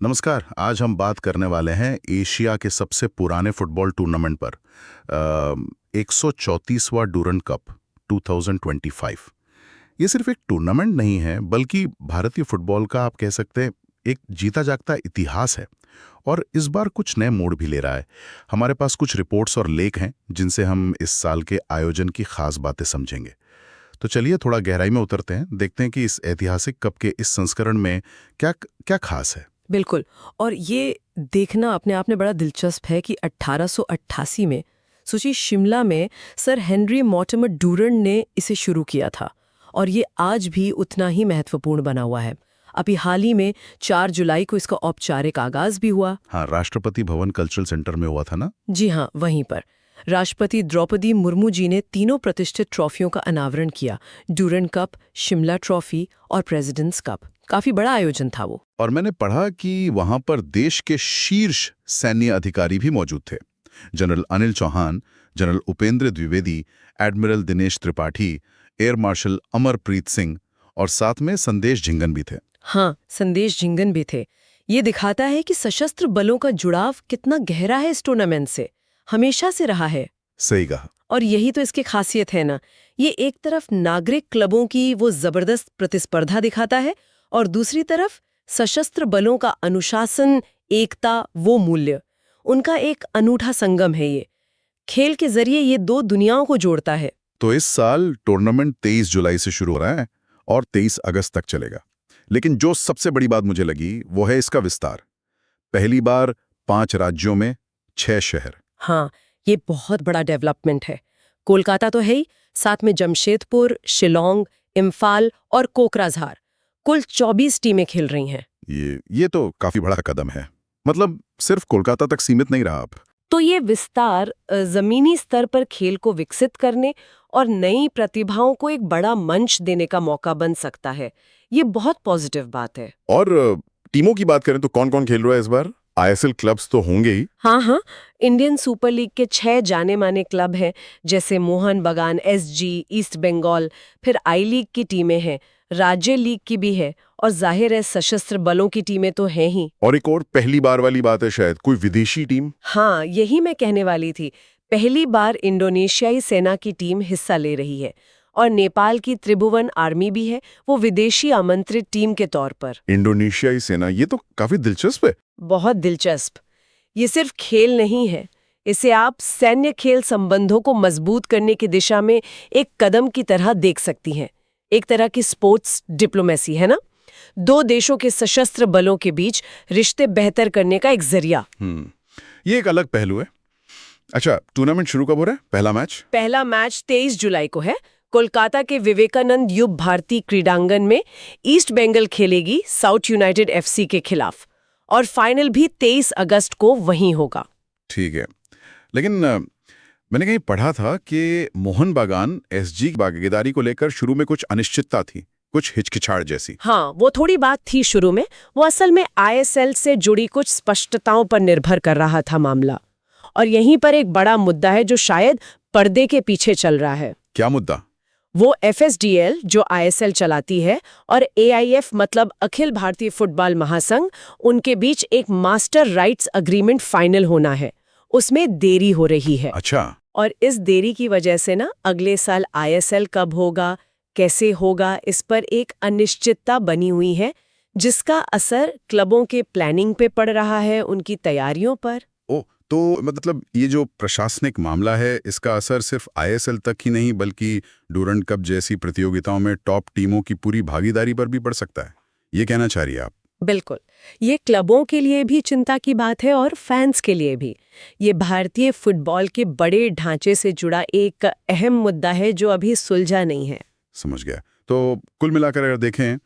नमस्कार। आज हम बात करने वाले हैं एशिया के सबसे पुराने फुटबॉल टूर्नामेंट पर 134वां डूरंड कप 2025। ये सिर्फ एक टूर्नामेंट नहीं है बल्कि भारतीय फुटबॉल का आप कह सकते हैं एक जीता जागता इतिहास है। और इस बार कुछ नए मोड़ भी ले रहा है। हमारे पास कुछ रिपोर्ट्स और लेख हैं जिनसे हम इस साल के आयोजन की खास बातें समझेंगे। तो चलिए थोड़ा गहराई में उतरते हैं, देखते हैं कि इस ऐतिहासिक कप के इस संस्करण में क्या क्या खास है। बिल्कुल। और ये देखना अपने आप में बड़ा दिलचस्प है कि 1888 में सोचिए शिमला में सर हेनरी मॉर्टिमर डूरंड ने इसे शुरू किया था और ये आज भी उतना ही महत्वपूर्ण बना हुआ है। अभी हाल ही में 4 जुलाई को इसका औपचारिक आगाज भी हुआ। हाँ, राष्ट्रपति भवन कल्चरल सेंटर में हुआ था ना। जी हाँ, वहीं पर राष्ट्रपति द्रौपदी मुर्मू जी ने तीनों प्रतिष्ठित ट्रॉफियों का अनावरण किया। डूरंड कप, शिमला ट्रॉफी और प्रेसिडेंट्स कप। काफी बड़ा आयोजन था वो। और मैंने पढ़ा कि वहां पर देश के शीर्ष सैन्य अधिकारी भी मौजूद थे। General Anil Chauhan, general Upendra Dwivedi, admiral Dinesh Tripathi, air marshal Amarpreet Singh और साथ में संदेश झिंगन भी थे। हाँ, संदेश झिंगन भी थे। ये दिखाता है कि सशस्त्र बलों का जुड़ाव कितना गहरा है इस टूर्नामेंट से, हमेशा से रहा है। सही कहा। और यही तो इसकी खासियत है ना। ये एक तरफ नागरिक क्लबों की वो जबरदस्त प्रतिस्पर्धा दिखाता है और दूसरी तरफ सशस्त्र बलों का अनुशासन, एकता, वो मूल्य, उनका एक अनूठा संगम है ये। खेल के जरिए ये दो दुनियाओं को जोड़ता है। तो इस साल टूर्नामेंट 23 जुलाई से शुरू हो रहा है और 23 अगस्त तक चलेगा। लेकिन जो सबसे बड़ी बात मुझे लगी वो है इसका विस्तार। पहली बार 5 राज्यों में 6 शहर। हाँ, ये बहुत बड़ा डेवलपमेंट है। कोलकाता तो है ही, साथ में जमशेदपुर, शिलोंग, इम्फाल और कोकराझार। कुल 24 टीमें खेल रही हैं। ये तो काफी बड़ा कदम है। मतलब सिर्फ कोलकाता तक सीमित नहीं रहा अब। तो ये विस्तार जमीनी स्तर पर खेल को विकसित करने और नई प्रतिभाओं को एक बड़ा मंच देने का मौका बन सकता है। ये बहुत पॉजिटिव बात है। और टीमों की बात करें तो कौन कौन खेल रहा है इस बार? आईएसएल क्लब्स तो होंगे ही। हाँ हाँ, इंडियन सुपर लीग के 6 जाने माने क्लब हैं, जैसे मोहन बगान, एसजी, ईस्ट बंगाल। फिर आई लीग की टीमें हैं, राज्य लीग की भी है और जाहिर है सशस्त्र बलों की टीमें तो हैं ही। और एक और पहली बार वाली बात है, शायद कोई विदेशी टीम। हाँ, यही मैं कहने वाली थी। पहली बार इंडोनेशियाई सेना की टीम हिस्सा ले रही है और नेपाल की त्रिभुवन आर्मी भी है, वो विदेशी आमंत्रित टीम के तौर पर। इंडोनेशियाई सेना, ये तो काफी दिलचस्प है। बहुत दिलचस्प। ये सिर्फ खेल नहीं है, इसे आप सैन्य खेल संबंधों को मजबूत करने की दिशा में एक कदम की तरह देख सकती हैं। एक तरह की स्पोर्ट्स डिप्लोमेसी है ना, दो देशों के सशस्त्र बलों के बीच रिश्ते बेहतर करने का एक जरिया। ये एक अलग पहलू है। अच्छा, टूर्नामेंट शुरू कब हो रहा है? पहला मैच 23 जुलाई को है। कोलकाता के विवेकानंद युवा भारती क्रीडांगन में ईस्ट बंगाल खेलेगी साउथ यूनाइटेड एफसी के खिलाफ और फाइनल भी 23 अगस्त को वहीं होगा। ठीक है, लेकिन मैंने कहीं पढ़ा था कि मोहन बागान एसजी की भागीदारी को लेकर शुरू में कुछ अनिश्चितता थी, कुछ हिचकिचाहट जैसी। हाँ, वो थोड़ी बात थी शुरू में। वो असल में आईएसएल से जुड़ी कुछ स्पष्टताओं पर निर्भर कर रहा था मामला। और यहीं पर एक बड़ा मुद्दा है जो शायद पर्दे के पीछे चल रहा है। क्या मुद्दा? वो एफएसडीएल जो आईएसएल चलाती है और एआईएफ मतलब अखिल भारतीय फुटबॉल महासंघ, उनके बीच एक मास्टर राइट्स अग्रीमेंट फाइनल होना है। उसमें देरी हो रही है। अच्छा। और इस देरी की वजह से ना अगले साल आईएसएल कब होगा, कैसे होगा, इस पर एक अनिश्चितता बनी हुई है, जिसका असर क्लबों के प्लानिंग पे पड़ रहा है, उनकी तैयारियों पर। तो मतलब ये जो प्रशासनिक मामला है, इसका असर सिर्फ आईएसएल तक ही नहीं बल्कि डूरंड कप जैसी प्रतियोगिताओं में टॉप टीमों की पूरी भागीदारी पर भी पड़ सकता है, ये कहना चाह रही है आप? बिल्कुल। ये क्लबों के लिए भी चिंता की बात है और फैंस के लिए भी। ये भारतीय फुटबॉल के बड़े ढांचे से जुड़ा एक अहम मुद्दा है जो अभी सुलझा नहीं है। समझ गया। तो कुल मिलाकर अगर देखें,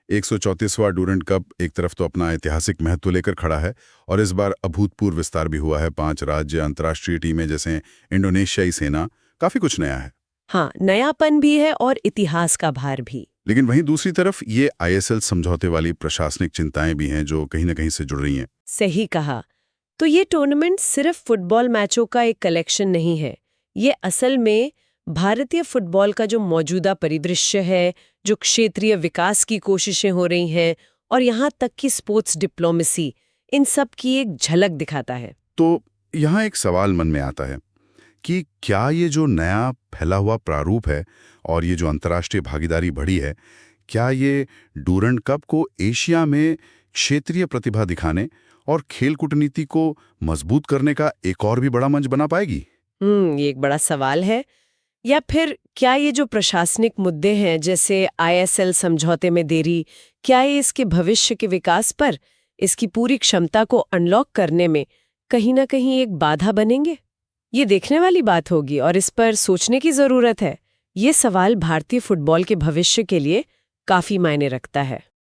134वां डूरंड कप एक तरफ तो अपना ऐतिहासिक महत्व लेकर खड़ा है और इस बार अभूतपूर्व विस्तार भी हुआ है। 5 राज्य, अंतर्राष्ट्रीय टीमें जैसे इंडोनेशियाई सेना, काफी कुछ नया है। हाँ, नयापन भी है और इतिहास का भार भी। लेकिन वहीं दूसरी तरफ ये आईएसएल समझौते वाली प्रशासनिक चिंताएं भी हैं जो कहीं ना कहीं से जुड़ रही हैं। सही कहा। तो ये टूर्नामेंट सिर्फ फुटबॉल मैचों का एक कलेक्शन नहीं है। ये असल में भारतीय फुटबॉल का जो मौजूदा परिदृश्य है, जो क्षेत्रीय विकास की कोशिशें हो रही हैं और यहाँ तक कि स्पोर्ट्स डिप्लोमेसी, इन सब की एक झलक दिखाता है। तो यहाँ एक सवाल मन में आता है कि क्या ये जो नया फैला हुआ प्रारूप है और ये जो अंतर्राष्ट्रीय भागीदारी बढ़ी है, क्या ये डूरंड कप को एशिया में क्षेत्रीय प्रतिभा दिखाने और खेल कूटनीति को मजबूत करने का एक और भी बड़ा मंच बना पाएगी? ये एक बड़ा सवाल है। या फिर क्या ये जो प्रशासनिक मुद्दे हैं, जैसे आईएसएल समझौते में देरी, क्या ये इसके भविष्य के विकास पर, इसकी पूरी क्षमता को अनलॉक करने में कहीं ना कहीं एक बाधा बनेंगे? ये देखने वाली बात होगी और इस पर सोचने की जरूरत है। ये सवाल भारतीय फुटबॉल के भविष्य के लिए काफी मायने रखता है।